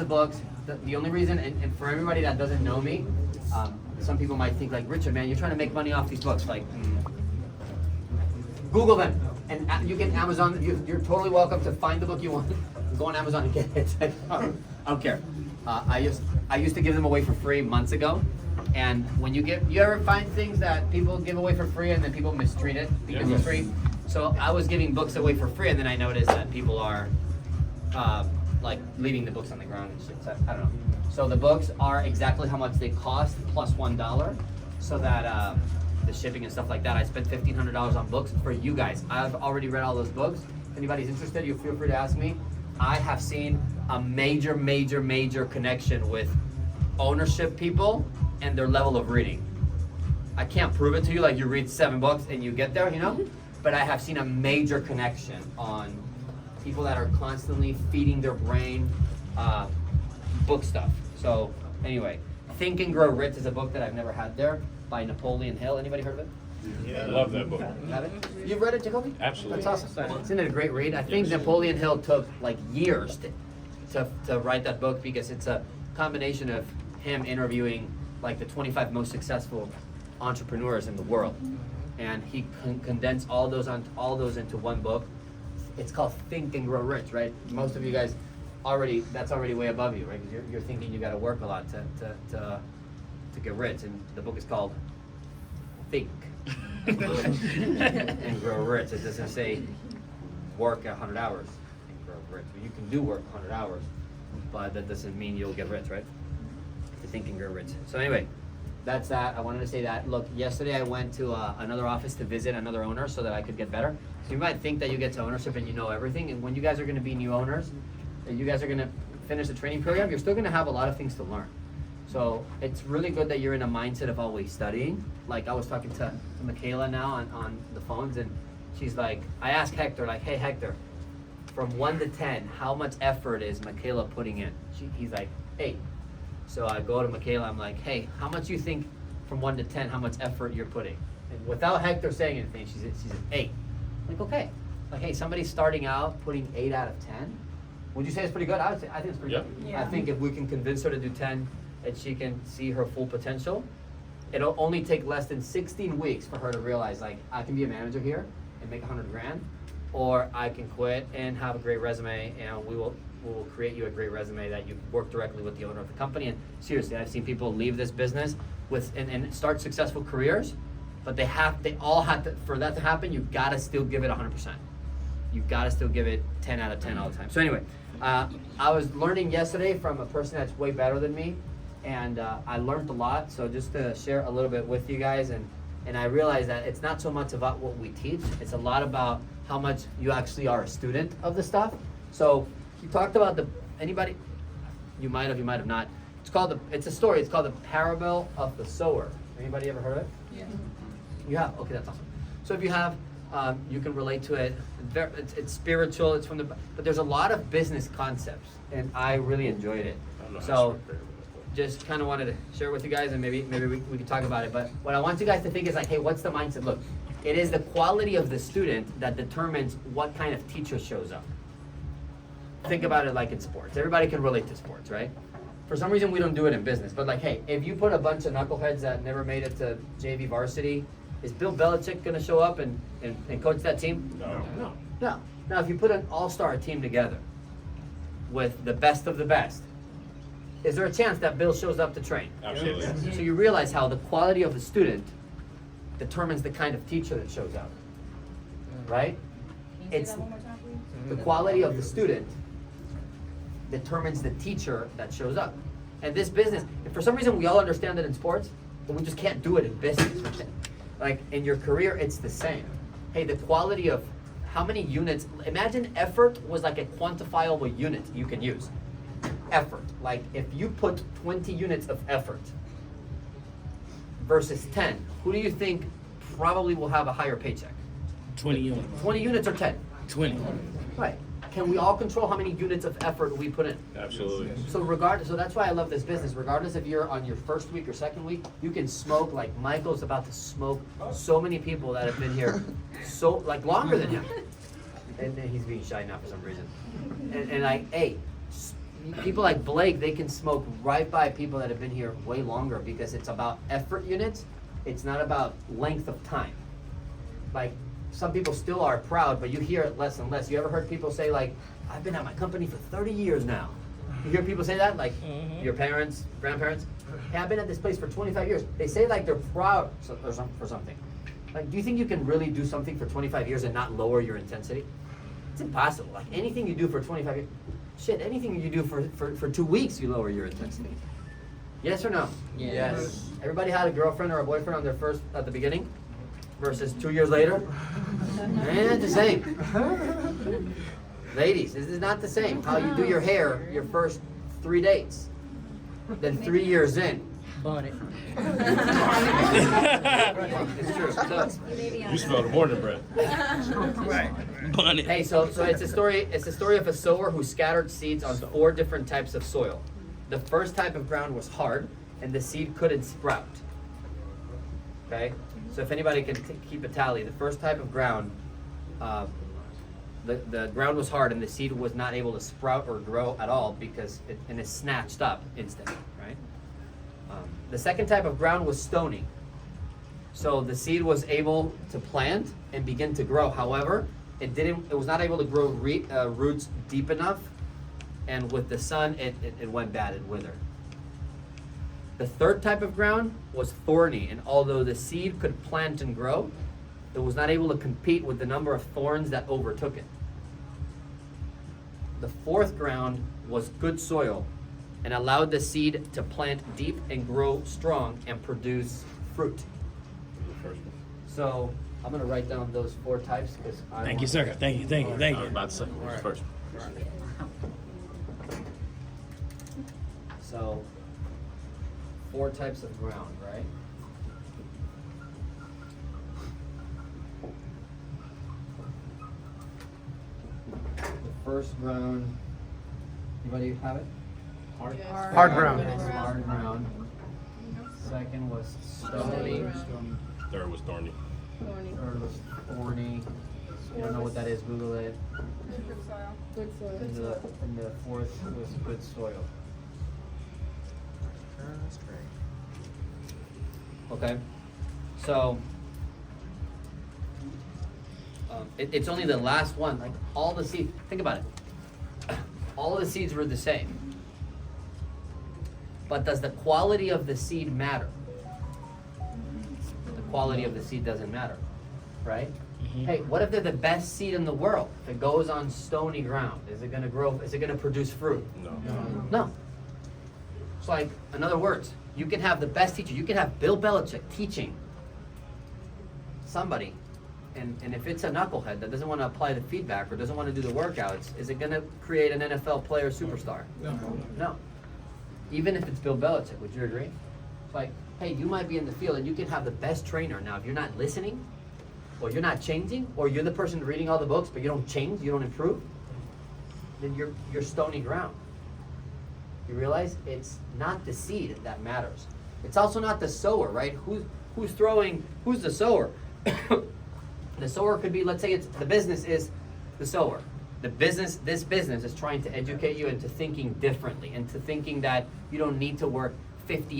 The books, the only reason, and for everybody that doesn't know me, some people might think like, Richard, man, you're trying to make money off these books. Like, Google them, and you can Amazon. You're totally welcome to find the book you want. Go on Amazon and get it. I don't care. I used to give them away for free months ago, and when you ever find things that people give away for free and then people mistreat it because it's free. So I was giving books away for free, and then I noticed that people are like leaving the books on the ground and shit. So, I don't know. So the books are exactly how much they cost plus $1, so that the shipping and stuff like that. I spent $1,500 on books for you guys. I've already read all those books. If anybody's interested, you feel free to ask me. I have seen a major connection with ownership people and their level of reading. I can't prove it to you, like you read 7 books and you get there, you know? But I have seen a major connection on people that are constantly feeding their brain book stuff. So anyway, Think and Grow Rich is a book that I've never had there by Napoleon Hill. Anybody heard of it? Yeah, I love that book. Have it? You've read it, Jacoby? Absolutely. That's awesome. Isn't it a great read? I think Napoleon Hill took like years to write that book because it's a combination of him interviewing like the 25 most successful entrepreneurs in the world, and he condensed all those into one book. It's called Think and Grow Rich, right? Most of you guys that's already way above you, right? Because you're thinking you got to work a lot to get rich, and the book is called Think and Grow Rich. It doesn't say work 100 hours and grow rich. You can do work 100 hours, but that doesn't mean you'll get rich, right? To Think and Grow Rich. So anyway, that's that. I wanted to say that. Look, yesterday I went to another office to visit another owner so that I could get better. So you might think that you get to ownership and you know everything, and when you guys are going to be new owners, and you guys are going to finish the training program, you're still going to have a lot of things to learn. So it's really good that you're in a mindset of always studying. Like I was talking to Michaela now on the phones, and she's like, I asked Hector, like, hey Hector, from 1 to 10, how much effort is Michaela putting in? He's like, 8. So I go to Michaela, I'm like, hey, how much you think from 1 to 10, how much effort you're putting? And without Hector saying anything, she's an 8. I'm like, okay. Like, hey, somebody's starting out putting 8 out of 10. Would you say it's pretty good? I think it's pretty good. Yeah. I think if we can convince her to do 10 and she can see her full potential, it'll only take less than 16 weeks for her to realize, like, I can be a manager here and make 100 grand, or I can quit and have a great resume, and we will create you a great resume that you work directly with the owner of the company. And seriously, I've seen people leave this business and start successful careers, but they all have to, for that to happen, you gotta still give it 100%. You gotta still give it 10 out of 10 all the time. So anyway, I was learning yesterday from a person that's way better than me, and I learned a lot. So just to share a little bit with you guys, and I realized that it's not so much about what we teach, it's a lot about how much you actually are a student of the stuff. So he talked about anybody, you might have not. It's a story. It's called the Parable of the Sower. Anybody ever heard of it? Yeah. You have? Okay, that's awesome. So if you have, you can relate to it. It's spiritual. It's but there's a lot of business concepts, and I really enjoyed it. So just kind of wanted to share with you guys, and maybe we can talk about it. But what I want you guys to think is like, hey, what's the mindset? Look, it is the quality of the student that determines what kind of teacher shows up. Think about it like in sports. Everybody can relate to sports, right? For some reason, we don't do it in business. But like, hey, if you put a bunch of knuckleheads that never made it to JV varsity, is Bill Belichick going to show up and coach that team? No. No. Now, if you put an all-star team together with the best of the best, is there a chance that Bill shows up to train? Absolutely. So you realize how the quality of the student determines the kind of teacher that shows up, right? Can you say that one more time, please? The quality of the student determines the teacher that shows up. And this business, if for some reason we all understand it in sports, but we just can't do it in business. Like in your career, it's the same. Hey, the quality of how many units, imagine effort was like a quantifiable unit you can use. Effort, like if you put 20 units of effort versus 10, who do you think probably will have a higher paycheck? 20 units. 20 units or 10? 20. Right. Can we all control how many units of effort we put in? Absolutely. So that's why I love this business. Regardless if you're on your first week or second week, you can smoke like Michael's about to smoke. So many people that have been here so like longer than him. And then he's being shy now for some reason. And like, hey, people like Blake, they can smoke right by people that have been here way longer because it's about effort units. It's not about length of time. Like, some people still are proud, but you hear it less and less. You ever heard people say, like, I've been at my company for 30 years now? You hear people say that? Like, your parents, grandparents? Hey, I've been at this place for 25 years. They say like they're proud for something. Like, do you think you can really do something for 25 years and not lower your intensity? It's impossible. Like, anything you do for 25 years, shit, anything you do for 2 weeks, you lower your intensity. Yes or no? Yes. Everybody had a girlfriend or a boyfriend on their first, at the beginning, versus 2 years later? Ain't the same. Ladies, this is not the same. How you do your hair your first 3 dates, then 3 years in. Bought it. It's true. So, You smell the morning bread. Bought it. hey, so it's a story. It's a story of a sower who scattered seeds on 4 different types of soil. The first type of ground was hard, and the seed couldn't sprout. Okay, so if anybody can keep a tally, the first type of ground, the ground was hard, and the seed was not able to sprout or grow at all because it is snatched up instantly. Right. The second type of ground was stony. So the seed was able to plant and begin to grow. However, it was not able to grow roots deep enough, and with the sun, it went bad and withered. The third type of ground was thorny, and although the seed could plant and grow, it was not able to compete with the number of thorns that overtook it. The fourth ground was good soil and allowed the seed to plant deep and grow strong and produce fruit. So I'm gonna write down those 4 types because Thank you, sir. Thank you. Thank you. Thank I was you. about to say, first. So 4 types of ground, right? The first ground, anybody have it? Hard ground. Hard ground. Second was stony. Third was thorny. Third was thorny. You don't know what that is, Google it. Good soil. And the fourth was good soil. Okay, so it's only the last one. Like, all the seeds, think about it. All the seeds were the same. But does the quality of the seed matter? The quality of the seed doesn't matter, right? Hey, what if they're the best seed in the world? If it goes on stony ground, is it gonna grow? Is it gonna produce fruit? No. No. It's like, in other words, you can have the best teacher. You can have Bill Belichick teaching somebody, and if it's a knucklehead that doesn't want to apply the feedback or doesn't want to do the workouts, is it going to create an NFL player superstar? No. Even if it's Bill Belichick, would you agree? It's like, hey, you might be in the field and you can have the best trainer. Now, if you're not listening, or you're not changing, or you're the person reading all the books, but you don't change, you don't improve, then you're stony ground. You realize it's not the seed that matters. It's also not the sower, right? Who's the sower? The sower could be, let's say it's the business is the sower. This business is trying to educate you into thinking differently, into thinking that you don't need to work 50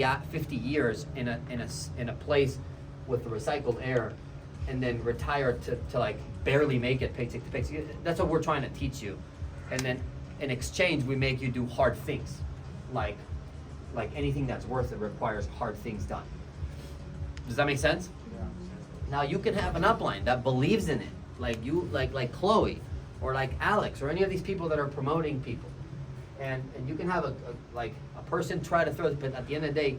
years in a place with recycled air and then retire to like barely make it paycheck to paycheck. That's what we're trying to teach you. And then in exchange, we make you do hard things. Like anything that's worth it requires hard things done. Does that make sense? Yeah. Now you can have an upline that believes in it, like Chloe, or like Alex, or any of these people that are promoting people, and you can have a person try to throw it, but at the end of the day,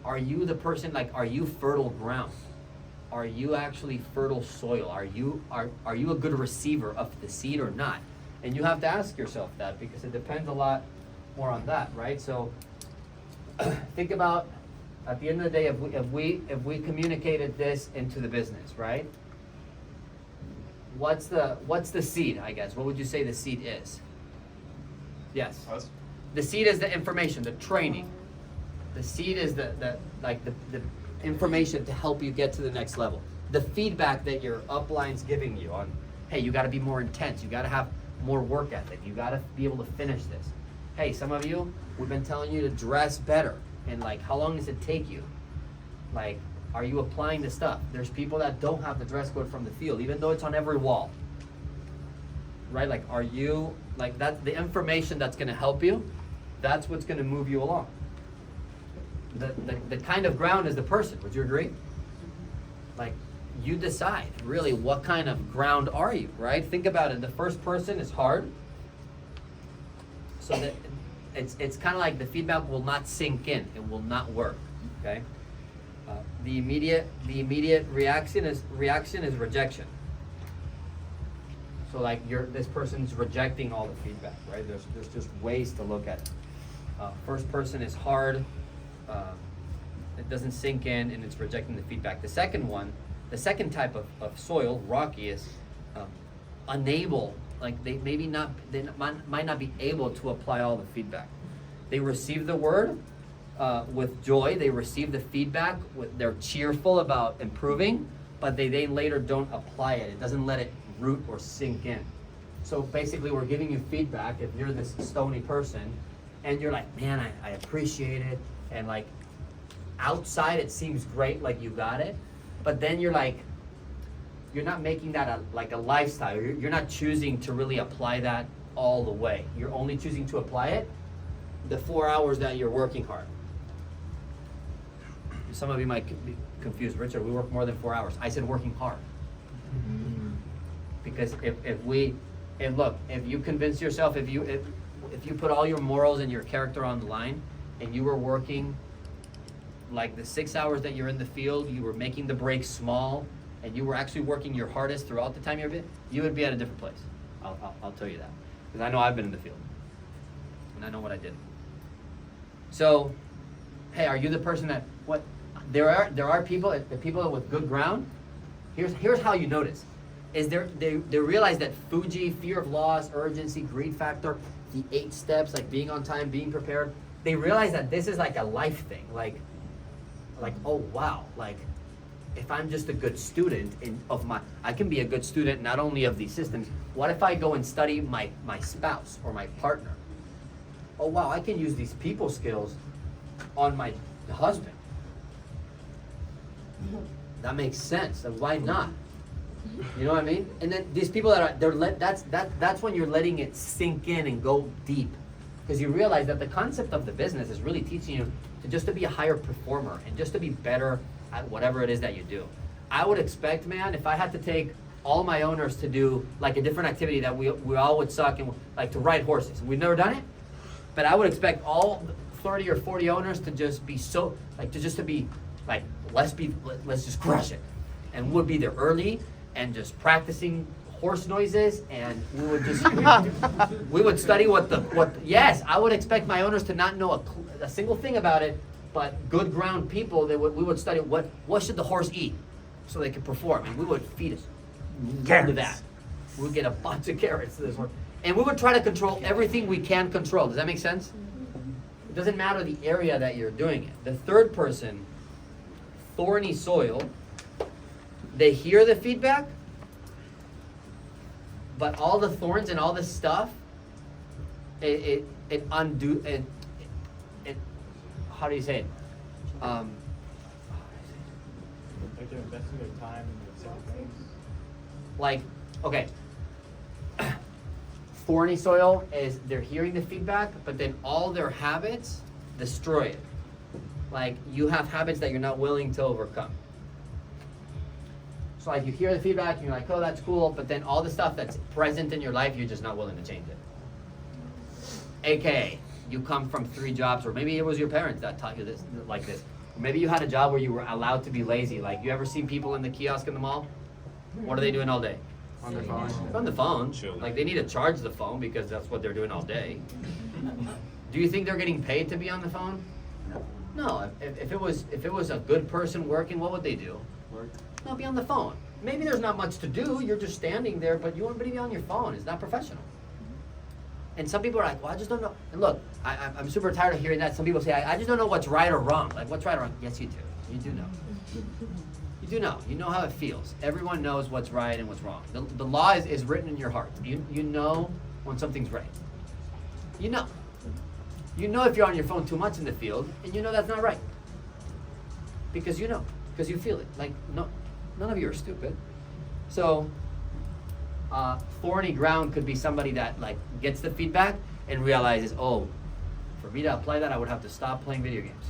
are you the person? Like, are you fertile ground? Are you actually fertile soil? Are you a good receiver of the seed or not? And you have to ask yourself that, because it depends a lot more on that, right? So think about, at the end of the day, if we communicated this into the business, right? What's the seed, I guess? What would you say the seed is? Yes. Us? The seed is the information, the training. The seed is the information to help you get to the next level. The feedback that your upline's giving you on, hey, you gotta be more intense, you gotta have more work ethic. You gotta be able to finish this. Hey, some of you, we've been telling you to dress better. And like, how long does it take you? Like, are you applying the stuff? There's people that don't have the dress code from the field, even though it's on every wall. Right? Like, are you, like, that's the information that's gonna help you, that's what's gonna move you along. The kind of ground is the person, would you agree? Like, you decide, really, what kind of ground are you, right? Think about it, the first person is hard. So that it's kind of like the feedback will not sink in, it will not work, okay? The immediate reaction is rejection. So like this person's rejecting all the feedback, right? There's just ways to look at it. First person is hard, it doesn't sink in, and it's rejecting the feedback. The second type of soil, rocky, is unable, like they might not be able to apply all the feedback. They receive the word with joy, they receive the feedback, they're cheerful about improving, but they then later don't apply it. It doesn't let it root or sink in. So basically we're giving you feedback if you're this stony person and you're like, man, I appreciate it, and like outside it seems great, like you got it, but then you're like, you're not making that a lifestyle. You're not choosing to really apply that all the way. You're only choosing to apply it the 4 hours that you're working hard. Some of you might be confused. Richard, we work more than 4 hours. I said working hard. Because if you convince yourself, if you put all your morals and your character on the line, and you were working like the 6 hours that you're in the field, you were making the breaks small, and you were actually working your hardest throughout the time you would be at a different place. I'll tell you that, because I know I've been in the field, and I know what I did. So, hey, are you the person that there are people, the people with good ground? Here's how you notice. Is they realize that Fuji, fear of loss, urgency, greed factor, the 8 steps, like being on time, being prepared, they realize that this is like a life thing. Like, oh wow, like if I'm just a good student I can be a good student not only of these systems. What if I go and study my spouse or my partner? Oh wow, I can use these people skills on my husband. That makes sense. So why not? You know what I mean? And then these people that's when you're letting it sink in and go deep, because you realize that the concept of the business is really teaching you to be a higher performer and just to be better at whatever it is that you do. I would expect, man, if I had to take all my owners to do like a different activity that we all would suck, and like to ride horses. We've never done it, but I would expect all 30 or 40 owners to just be let's just crush it, and we'll be there early and just practicing horse noises, and we would study yes, I would expect my owners to not know a single thing about it, but good ground people, we would study what should the horse eat so they could perform, and we would feed us to that. We would get a bunch of carrots to this horse, and we would try to control everything we can control. Does that make sense? It doesn't matter the area that you're doing it. The third person, thorny soil, they hear the feedback, but all the thorns and all this stuff, it how do you say it? Like they're investing their time in certain things. Like, okay, thorny soil is they're hearing the feedback, but then all their habits destroy it. Like, you have habits that you're not willing to overcome. So like you hear the feedback and you're like, oh, that's cool, but then all the stuff that's present in your life, you're just not willing to change it. AKA, you come from 3 jobs, or maybe it was your parents that taught you this, like this. Or maybe you had a job where you were allowed to be lazy. Like, you ever seen people in the kiosk in the mall? What are they doing all day? On their phone. On the phone. Chilling. Like, they need to charge the phone because that's what they're doing all day. Do you think they're getting paid to be on the phone? No. If it was a good person working, what would they do? Work. No, be on the phone. Maybe there's not much to do. You're just standing there, but you want to be on your phone. It's not professional. And some people are like, well, I just don't know. And look, I'm super tired of hearing that. Some people say, I just don't know what's right or wrong. Like, what's right or wrong? Yes, you do. You do know. You do know. You know how it feels. Everyone knows what's right and what's wrong. The law is written in your heart. You know when something's right. You know. You know if you're on your phone too much in the field, and you know that's not right. Because you know, because you feel it. Like, no, none of you are stupid. So, thorny ground could be somebody that like gets the feedback and realizes, oh, for me to apply that, I would have to stop playing video games.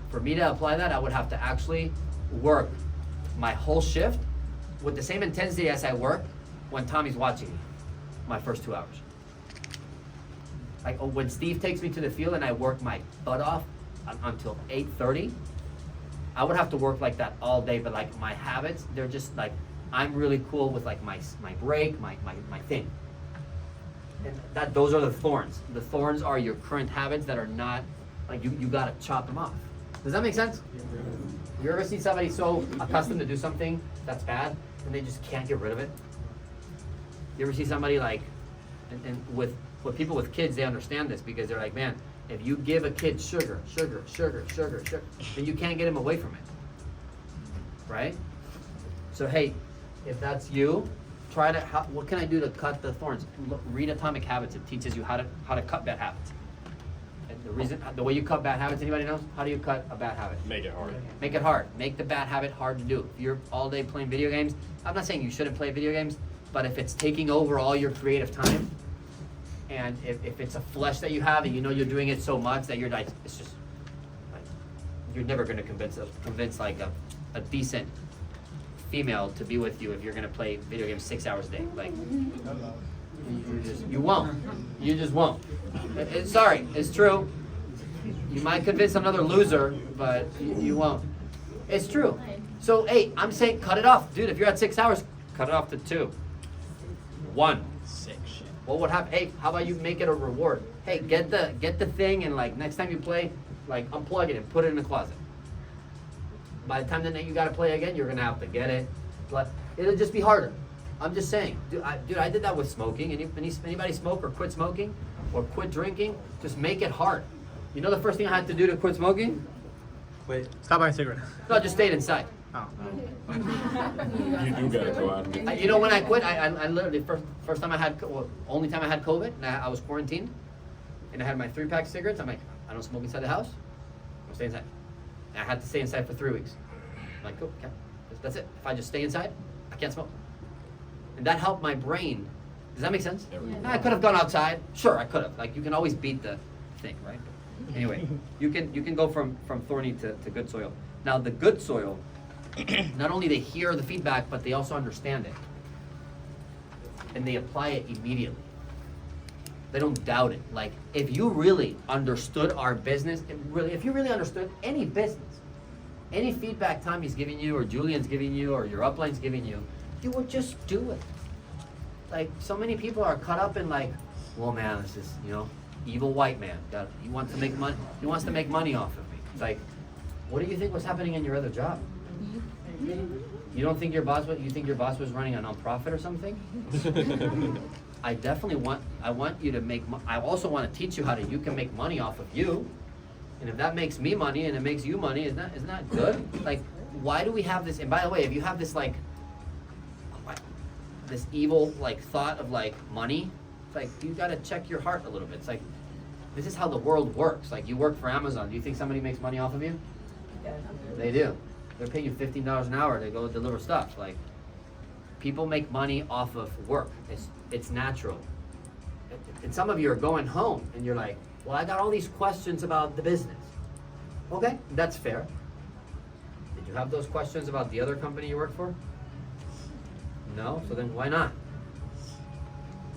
For me to apply that, I would have to actually work my whole shift with the same intensity as I work when Tommy's watching me, my first 2 hours. Like, oh, when Steve takes me to the field and I work my butt off until 8:30, I would have to work like that all day, but like my habits, they're just like, I'm really cool with like my break, my thing. And those are the thorns. The thorns are your current habits that are not, like you gotta chop them off. Does that make sense? You ever see somebody so accustomed to do something that's bad and they just can't get rid of it? You ever see somebody like, and with people with kids, they understand this because they're like, man, if you give a kid sugar, then you can't get him away from it, right? So hey, if that's you, try to, what can I do to cut the thorns? Read Atomic Habits. It teaches you how to cut bad habits. And the way you cut bad habits, anybody knows? How do you cut a bad habit? Make it hard. Make it hard. Make the bad habit hard to do. If you're all day playing video games, I'm not saying you shouldn't play video games, but if it's taking over all your creative time, and if it's a flesh that you have and you know you're doing it so much that you're like, it's just, like, you're never gonna convince like a decent female to be with you if you're gonna play video games 6 hours a day. Like, you won't. You just won't. Sorry, it's true. You might convince another loser, but you won't. It's true. So, hey, I'm saying cut it off. Dude, if you're at 6 hours, cut it off to 2. 1. What would happen? Hey, how about you make it a reward? Hey, get the thing and like next time you play, like unplug it and put it in the closet. By the time that you gotta play again, you're gonna have to get it. But it'll just be harder. I'm just saying. Dude, I did that with smoking. Anybody smoke or quit smoking or quit drinking? Just make it hard. You know the first thing I had to do to quit smoking? Wait, stop buying cigarettes. No, I just stayed inside. Oh. You do gotta go out and get You know when I quit, I literally first time I had, only time I had COVID, and I was quarantined, and I had my 3-pack of cigarettes. I'm like, I don't smoke inside the house. I'm stay inside. And I had to stay inside for 3 weeks. I'm like, cool, okay, that's it. If I just stay inside, I can't smoke. And that helped my brain. Does that make sense? I could have gone outside. Sure, I could have. Like, you can always beat the thing, right? Anyway, you can go from thorny to good soil. Now the good soil, not only they hear the feedback, but they also understand it. And they apply it immediately. They don't doubt it. Like, if you really understood our business, if you really understood any business, any feedback Tommy's giving you, or Julian's giving you, or your upline's giving you, you would just do it. Like, so many people are caught up in like, well, man, this is, evil white man. He wants to make money. He wants to make money off of me. It's like, what do you think was happening in your other job? You don't think your boss was running a nonprofit or something? I want you to make, I also want to teach you you can make money off of you. And if that makes me money and it makes you money, isn't that good? Like, why do we have this? And by the way, if you have this like, this evil like thought of like money, it's like, you gotta check your heart a little bit. It's like, this is how the world works. Like, you work for Amazon. Do you think somebody makes money off of you? They do. They're paying you $15 an hour to go deliver stuff. Like, people make money off of work. It's natural. And some of you are going home and you're like, well, I got all these questions about the business. Okay, that's fair. Did you have those questions about the other company you work for? No, so then why not?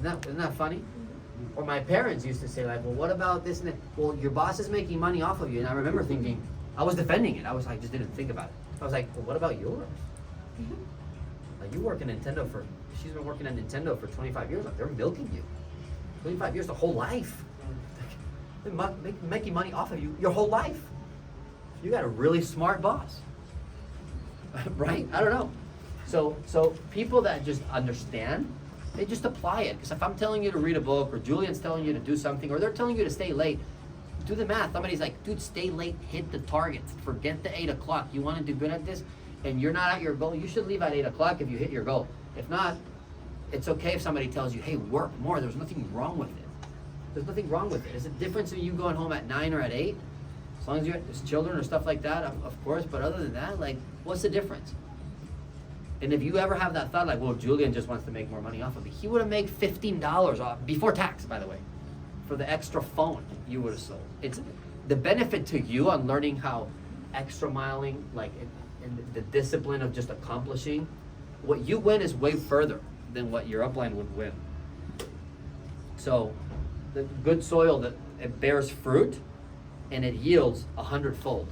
Isn't that funny? Or my parents used to say like, well, what about this and that? Well, your boss is making money off of you. And I remember thinking, I was defending it. I just didn't think about it. I was like, well, what about yours? Like, you work in Nintendo she's been working at Nintendo for 25 years. Like, they're milking you. 25 years, the whole life. They're making money off of you your whole life. You got a really smart boss. Right? I don't know. So people that just understand, they just apply it. Because if I'm telling you to read a book, or Julian's telling you to do something, or they're telling you to stay late, do the math. Somebody's like, dude, stay late, hit the targets. Forget the 8 o'clock. You want to do good at this, and you're not at your goal, you should leave at 8 o'clock if you hit your goal. If not, it's okay if somebody tells you, hey, work more. There's nothing wrong with it. There's nothing wrong with it. Is it different in you going home at 9 or at 8? As long as there's children or stuff like that, of course. But other than that, like, what's the difference? And if you ever have that thought, like, well, Julian just wants to make more money off of me, he would have made $15 off, before tax, by the way, for the extra phone you would have sold. It's the benefit to you on learning how extra miling, like, and the discipline of just accomplishing, what you win is way further than what your upline would win. So, the good soil, that it bears fruit, and it yields 100-fold.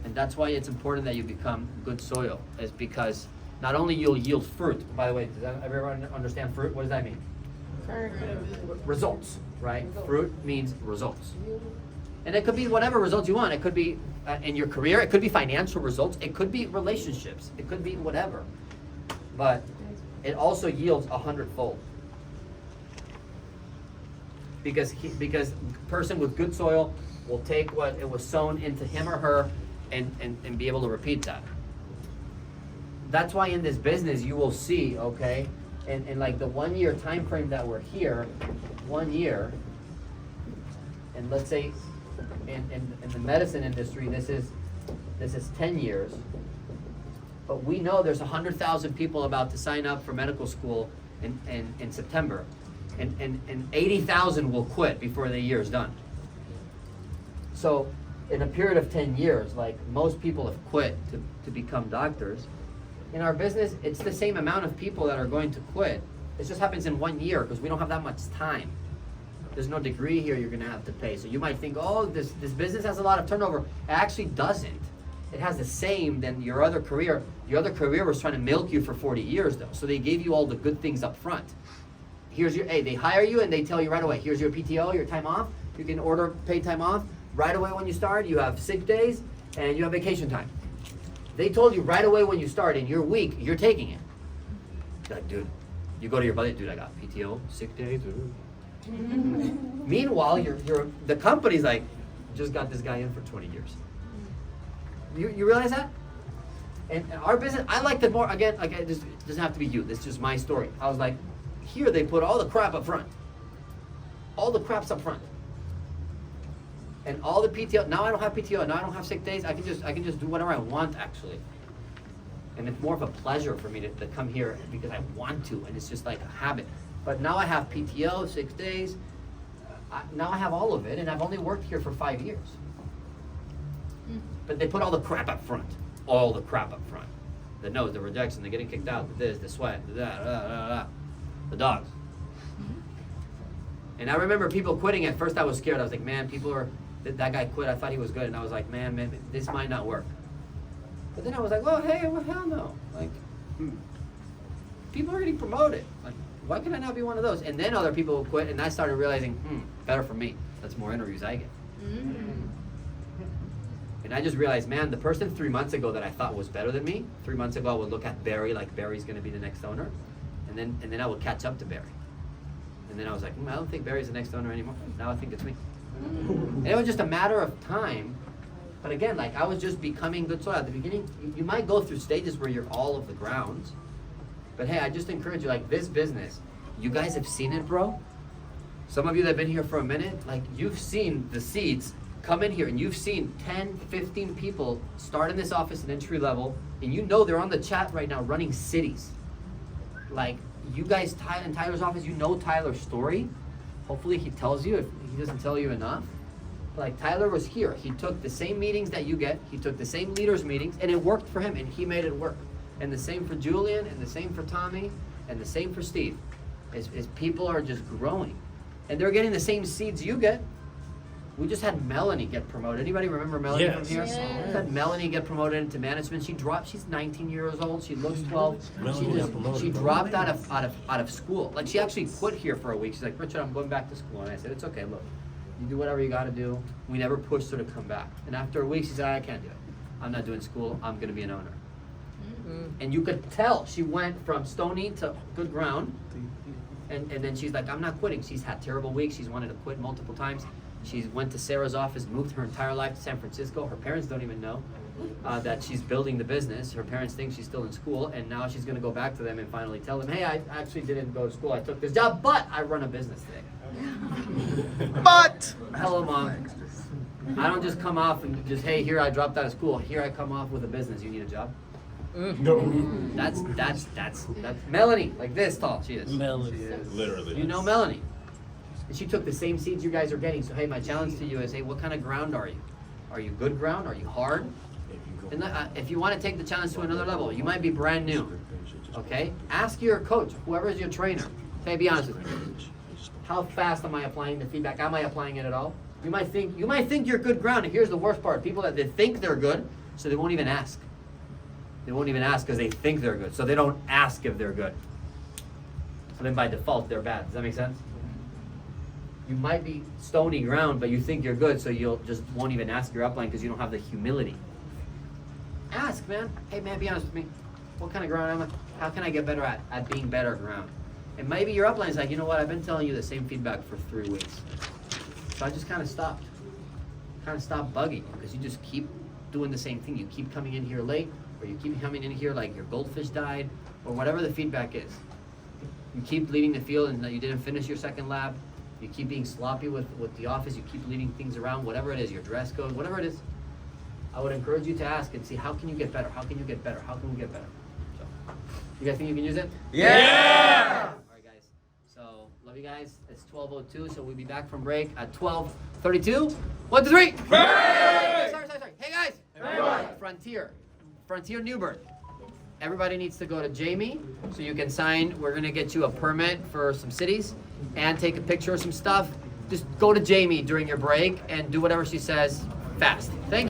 And that's why it's important that you become good soil, is because not only you'll yield fruit. By the way, does everyone understand fruit? What does that mean? Results, right? Fruit means results. And it could be whatever results you want. It could be in your career, it could be financial results, it could be relationships, it could be whatever. But it also yields 100-fold. Because person with good soil will take what it was sown into him or her and be able to repeat that. That's why in this business you will see, okay, in like the 1 year time frame that we're here, 1 year, and let's say in the medicine industry this is 10 years, but we know there's 100,000 people about to sign up for medical school in September, and 80,000 will quit before the year is done. So in a period of 10 years, like, most people have quit to become doctors. In our business, it's the same amount of people that are going to quit. It just happens in 1 year because we don't have that much time. There's no degree here you're gonna have to pay. So you might think, oh, this business has a lot of turnover. It actually doesn't. It has the same than your other career. Your other career was trying to milk you for 40 years though. So they gave you all the good things up front. They hire you and they tell you right away, here's your PTO, your time off. You can order paid time off. Right away when you start, you have sick days and you have vacation time. They told you right away when you start, in your week, you're taking it. Like, dude, you go to your buddy, dude, I got PTO, sick days. Meanwhile, the company's like, just got this guy in for 20 years. You realize that? And our business, I liked it more, again, like, it doesn't have to be you, this is just my story. I was like, here they put all the crap up front. All the crap's up front. And all the PTO, now I don't have PTO, now I don't have sick days, I can just do whatever I want actually. And it's more of a pleasure for me to come here because I want to, and it's just like a habit. But now I have PTO, 6 days, now I have all of it, and I've only worked here for 5 years. But they put all the crap up front, all the crap up front. The no's, the rejection, the getting kicked out, the this, the sweat, the that, the dogs. And I remember people quitting. At first I was scared, I was like, man, that guy quit, I thought he was good, and I was like, man, this might not work. But then I was like, oh, hey, well, hell no. Like, people are getting promoted. Like, why can I not be one of those? And then other people will quit, and I started realizing, better for me. That's more interviews I get. And I just realized, man, the person 3 months ago that I thought was better than me, 3 months ago I would look at Barry like Barry's gonna be the next owner, and then I would catch up to Barry. And then I was like, I don't think Barry's the next owner anymore. Now I think it's me. And it was just a matter of time. But again, like, I was just becoming good soil. At the beginning, you might go through stages where you're all of the grounds. But hey, I just encourage you, like, this business, you guys have seen it, bro. Some of you that have been here for a minute, like, you've seen the seeds come in here, and you've seen 10, 15 people start in this office at entry level, and you know they're on the chat right now running cities. Like, you guys, in Tyler's office, you know Tyler's story. Hopefully he tells you, if he doesn't tell you enough. Like, Tyler was here. He took the same meetings that you get. He took the same leaders meetings, and it worked for him, and he made it work. And the same for Julian, and the same for Tommy, and the same for Steve. Is people are just growing. And they're getting the same seeds you get. We just had Melanie get promoted. Anybody remember Melanie from here? Yes. We had Melanie get promoted into management. She's 19 years old. She looks 12. She dropped out of school. Like, she actually quit here for a week. She's like, Richard, I'm going back to school. And I said, it's okay, look. You do whatever you gotta do. We never pushed her to come back. And after a week, she said, I can't do it. I'm not doing school. I'm gonna be an owner. And you could tell she went from stony to good ground. And then she's like, I'm not quitting. She's had terrible weeks. She's wanted to quit multiple times. She went to Sarah's office, moved her entire life to San Francisco. Her parents don't even know that she's building the business. Her parents think she's still in school, and now she's going to go back to them and finally tell them, hey, I actually didn't go to school. I took this job, but I run a business today. But Hello, Mom. I don't just come off and just, hey, here I dropped out of school. Here I come off with a business. You need a job? No. That's Melanie, like this tall she is. Literally. You know Melanie. And she took the same seeds you guys are getting. So hey, my challenge to you is, hey, what kind of ground are you? Are you good ground? Are you hard? And if you want to take the challenge to another level, you might be brand new. Okay? Ask your coach, whoever is your trainer. Hey, be honest with me. How fast am I applying the feedback? Am I applying it at all? You might think you're good ground. And here's the worst part: people that they think they're good, so they won't even ask. They won't even ask because they think they're good. So they don't ask if they're good. So then by default, they're bad. Does that make sense? You might be stony ground, but you think you're good, so you'll just won't even ask your upline because you don't have the humility. Ask, man. Hey, man, be honest with me. What kind of ground am I? How can I get better at being better ground? And maybe your upline's like, you know what? I've been telling you the same feedback for 3 weeks. So I just kind of stopped. Bugging you because you just keep doing the same thing. You keep coming in here late, or you keep coming in here like your goldfish died, or whatever the feedback is. You keep leaving the field and you didn't finish your second lab. You keep being sloppy with the office. You keep leaving things around, whatever it is, your dress code, whatever it is. I would encourage you to ask and see, how can you get better? How can you get better? How can we get better? So, you guys think you can use it? Yeah! All right, guys. So, love you guys. It's 12:02, so we'll be back from break at 12:32. 1, 2, 3. Sorry. Hey, guys. Everybody. Frontier Newburgh. Everybody needs to go to Jamie so you can sign. We're going to get you a permit for some cities and take a picture of some stuff. Just go to Jamie during your break and do whatever she says fast. Thank you.